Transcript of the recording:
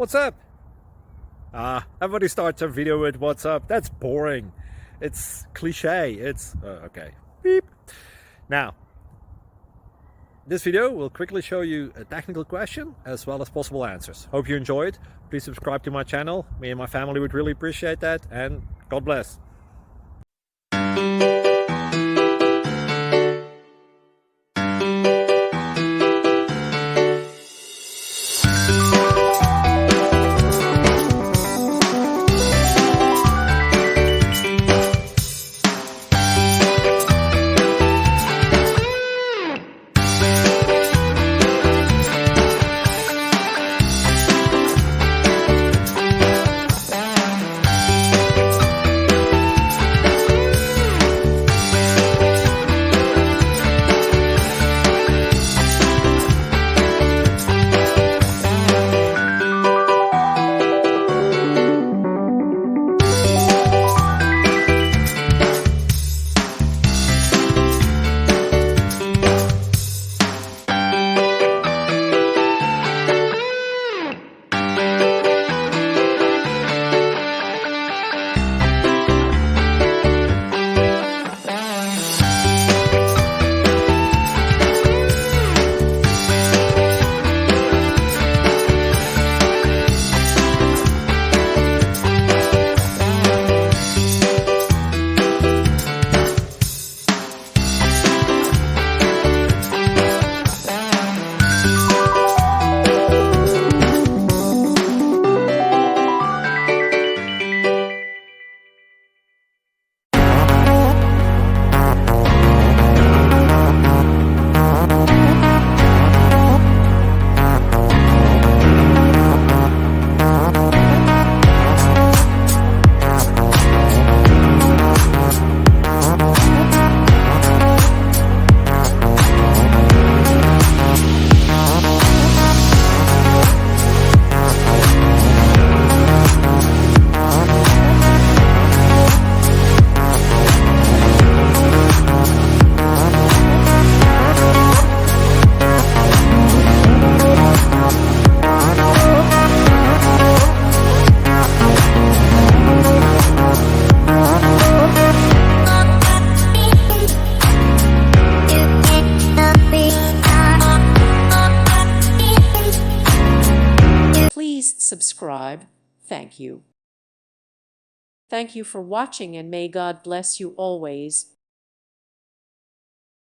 what's up? Everybody starts a video with what's up. That's boring. It's cliche. It's okay. Beep. Now, this video will quickly show you a technical question as well as possible answers. Hope you enjoyed. Please subscribe to my channel. Me and my family would really appreciate that, and God bless. Please subscribe. Thank you. Thank you for watching, and may God bless you always.